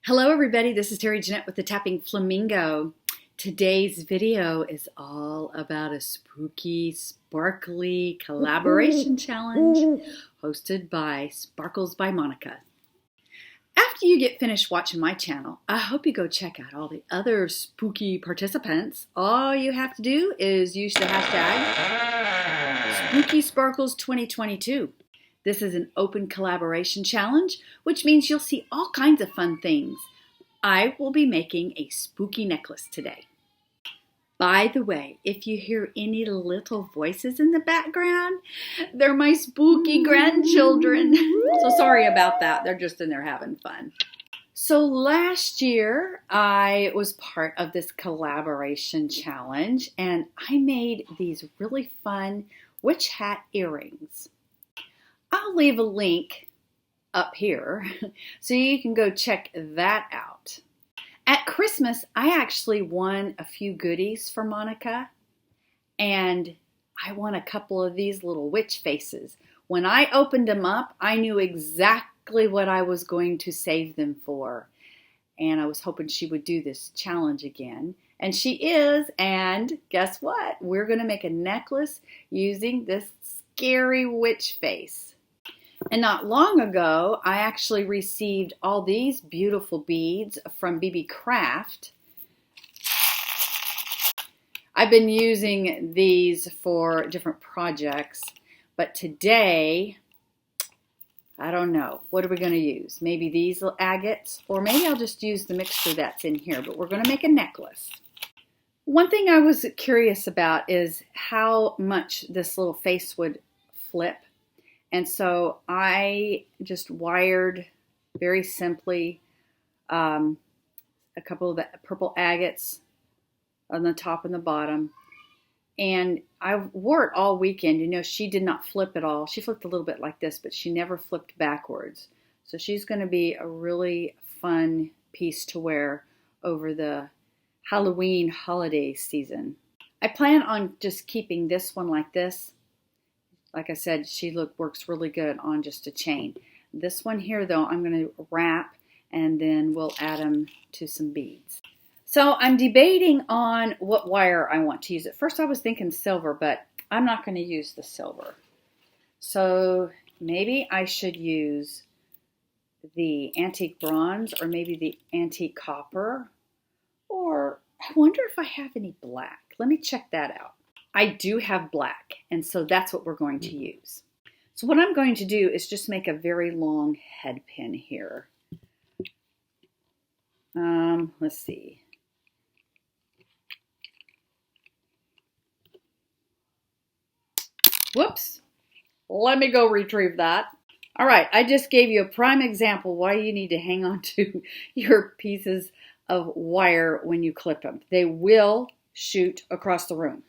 Hello everybody, this is Terry Jeanette with the Tapping Flamingo. Today's video is all about a spooky, sparkly collaboration challenge hosted by Sparkles by Monica. After you get finished watching my channel, I hope you go check out all the other spooky participants. All you have to do is use the hashtag SpookySparkles2022. This is an open collaboration challenge, which means you'll see all kinds of fun things. I will be making a spooky necklace today. By the way, if you hear any little voices in the background, they're my spooky grandchildren. So sorry about that. They're just in there having fun. So last year, I was part of this collaboration challenge, and I made these really fun witch hat earrings. I'll leave a link up here so you can go check that out. At Christmas, I actually won a few goodies for Monica, and I won a couple of these little witch faces. When I opened them up, I knew exactly what I was going to save them for, and I was hoping she would do this challenge again. And she is, and guess what? We're going to make a necklace using this scary witch face. And not long ago, I actually received all these beautiful beads from BB Craft. I've been using these for different projects, but today, I don't know. What are we going to use? Maybe these agates, or maybe I'll just use the mixture that's in here, but we're going to make a necklace. One thing I was curious about is how much this little face would flip. And so I just wired very simply a couple of the purple agates on the top and the bottom. And I wore it all weekend. You know, she did not flip at all. She flipped a little bit like this, but she never flipped backwards. So she's going to be a really fun piece to wear over the Halloween holiday season. I plan on just keeping this one like this. Like I said, she works really good on just a chain. This one here, though, I'm going to wrap, and then we'll add them to some beads. So I'm debating on what wire I want to use. At first I was thinking silver, but I'm not going to use the silver. So maybe I should use the antique bronze, or maybe the antique copper, or I wonder if I have any black. Let me check that out. I do have black, and so that's what we're going to use. So what I'm going to do is just make a very long head pin here. Let's see. Whoops. Let me go retrieve that. All right, I just gave you a prime example why you need to hang on to your pieces of wire when you clip them. They will shoot across the room.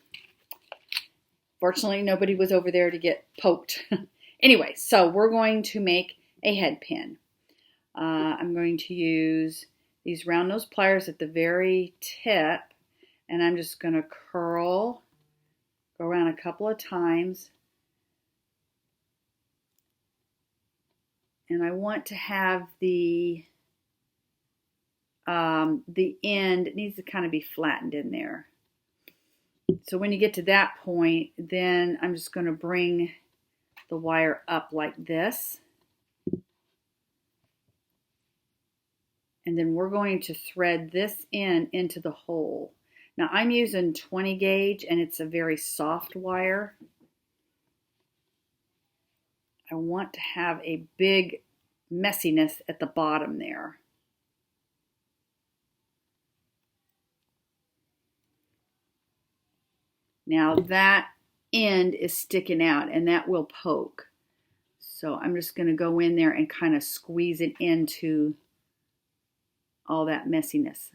Fortunately, nobody was over there to get poked. Anyway, so we're going to make a head pin. I'm going to use these round nose pliers at the very tip, and I'm just going to curl, go around a couple of times. And I want to have the end, it needs to kind of be flattened in there. So when you get to that point, then I'm just going to bring the wire up like this. And then we're going to thread this into the hole. Now I'm using 20 gauge, and it's a very soft wire. I want to have a big messiness at the bottom there. Now that end is sticking out, and that will poke. So I'm just going to go in there and kind of squeeze it into all that messiness.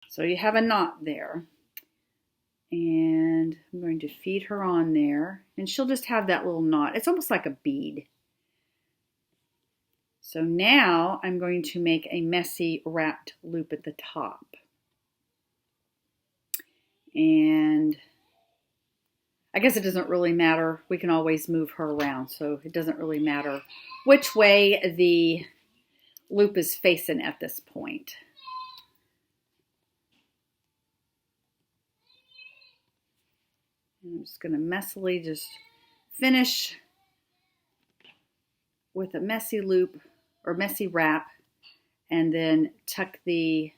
So you have a knot there. And I'm going to feed her on there, and she'll just have that little knot. It's almost like a bead. So now I'm going to make a messy wrapped loop at the top. And I guess it doesn't really matter. We can always move her around, so it doesn't really matter which way the loop is facing at this point. I'm just going to messily just finish with a messy loop or messy wrap, and then tuck the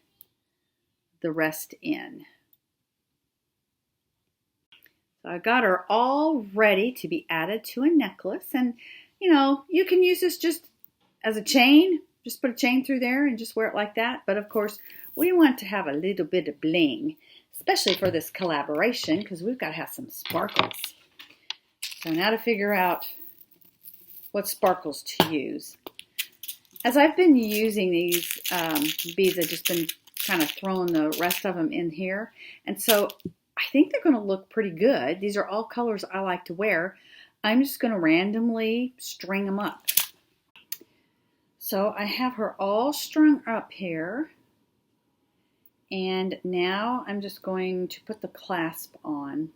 rest in. So I got her all ready to be added to a necklace, and you know, you can use this just as a chain. Just put a chain through there and just wear it like that. But of course, we want to have a little bit of bling, especially for this collaboration, because we've got to have some sparkles. So now to figure out what sparkles to use. As I've been using these beads, I've just been kind of throwing the rest of them in here. And so I think they're going to look pretty good. These are all colors I like to wear. I'm just going to randomly string them up. So I have her all strung up here. And now I'm just going to put the clasp on.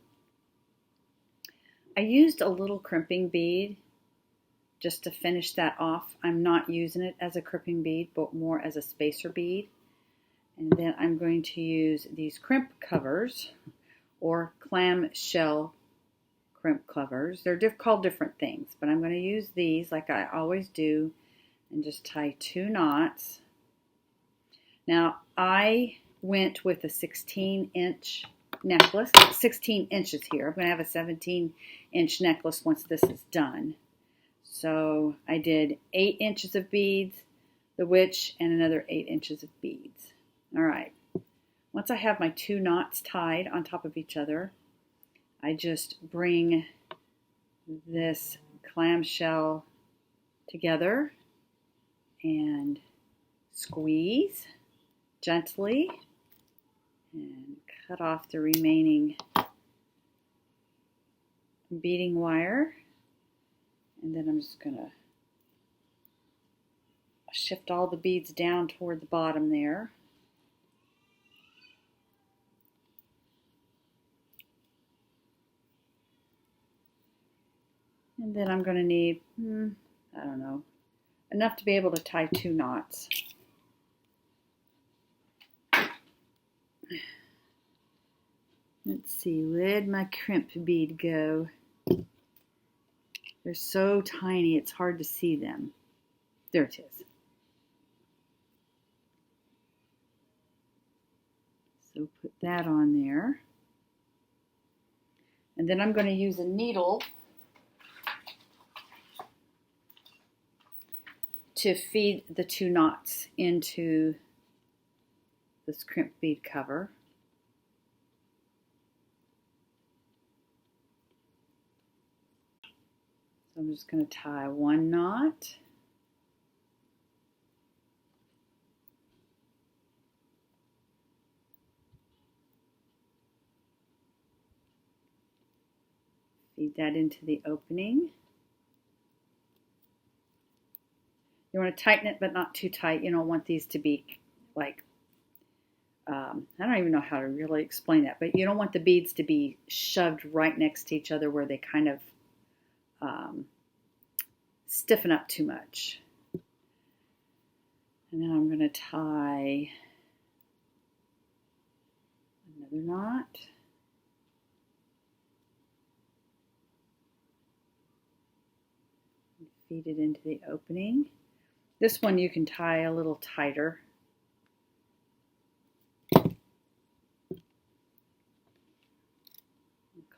I used a little crimping bead just to finish that off. I'm not using it as a crimping bead, but more as a spacer bead. And then I'm going to use these crimp covers, or clamshell crimp covers. They're called different things, but I'm going to use these like I always do and just tie 2 knots. Now I went with a 16-inch necklace, 16 inches here. I'm going to have a 17-inch necklace once this is done. So I did 8 inches of beads, the witch, and another 8 inches of beads. All right. Once I have my 2 knots tied on top of each other, I just bring this clamshell together and squeeze gently and cut off the remaining beading wire. And then I'm just going to shift all the beads down toward the bottom there. And then I'm going to need, I don't know, enough to be able to tie 2 knots. Let's see, where'd my crimp bead go? They're so tiny, it's hard to see them. There it is. So put that on there. And then I'm going to use a needle to feed the 2 knots into this crimp bead cover. So I'm just going to tie 1 knot. Feed that into the opening. You want to tighten it, but not too tight. You don't want these to be like, I don't even know how to really explain that, but you don't want the beads to be shoved right next to each other where they kind of stiffen up too much. And now I'm going to tie another knot. And feed it into the opening. This one you can tie a little tighter.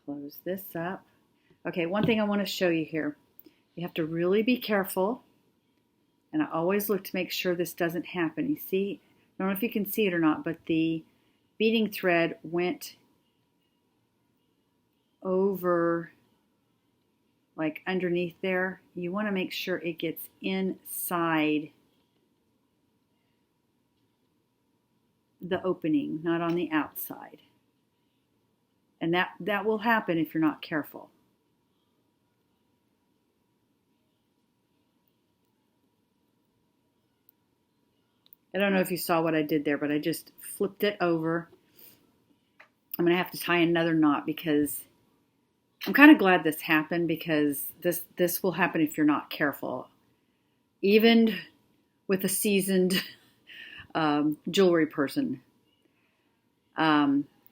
Close this up. Okay, one thing I want to show you here. You have to really be careful. And I always look to make sure this doesn't happen. You see, I don't know if you can see it or not, but the beading thread went over, like underneath there. You want to make sure it gets inside the opening, not on the outside. And that will happen if you're not careful. I don't know if you saw what I did there, but I just flipped it over. I'm going to have to tie another knot because I'm kind of glad this happened, because this will happen if you're not careful. Even with a seasoned jewelry person.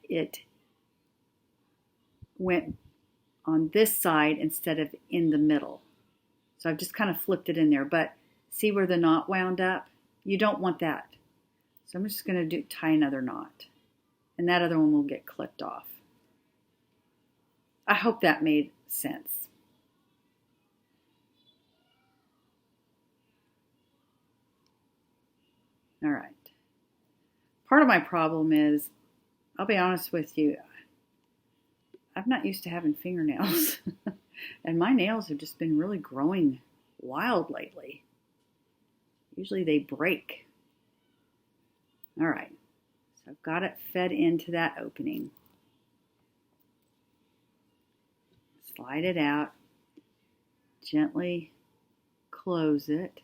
It went on this side instead of in the middle. So I've just kind of flipped it in there. But see where the knot wound up? You don't want that. So I'm just going to tie another knot. And that other one will get clipped off. I hope that made sense. All right. Part of my problem is, I'll be honest with you, I'm not used to having fingernails. And my nails have just been really growing wild lately. Usually they break. All right. So I've got it fed into that opening. Slide it out. Gently close it.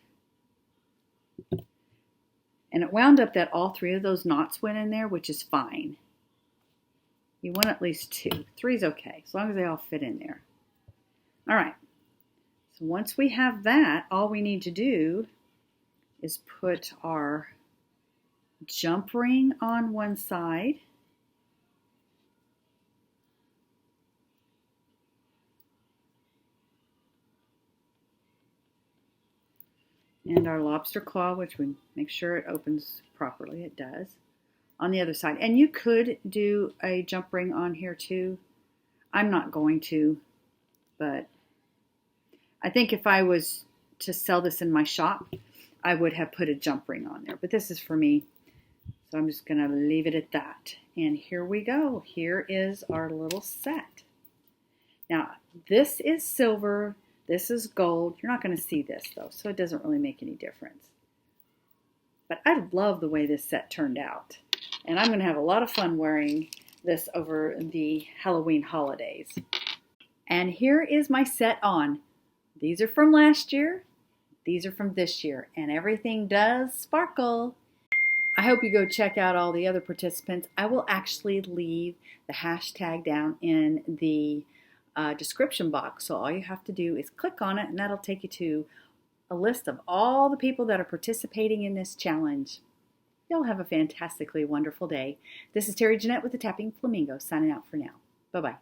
And it wound up that all 3 of those knots went in there, which is fine. You want at least 2. 3 is okay, as long as they all fit in there. All right. So once we have that, all we need to do is put our jump ring on one side. And our lobster claw, which we make sure it opens properly. It does. On the other side. And you could do a jump ring on here too. I'm not going to, but I think if I was to sell this in my shop, I would have put a jump ring on there. But this is for me, so I'm just going to leave it at that. And here we go. Here is our little set. Now, this is silver. This is gold. You're not going to see this though, so it doesn't really make any difference. But I love the way this set turned out. And I'm going to have a lot of fun wearing this over the Halloween holidays. And here is my set on. These are from last year. These are from this year. And everything does sparkle. I hope you go check out all the other participants. I will actually leave the hashtag down in the description box. So all you have to do is click on it and that'll take you to a list of all the people that are participating in this challenge. Y'all have a fantastically wonderful day. This is Terry Jeanette with the Tapping Flamingo signing out for now. Bye-bye.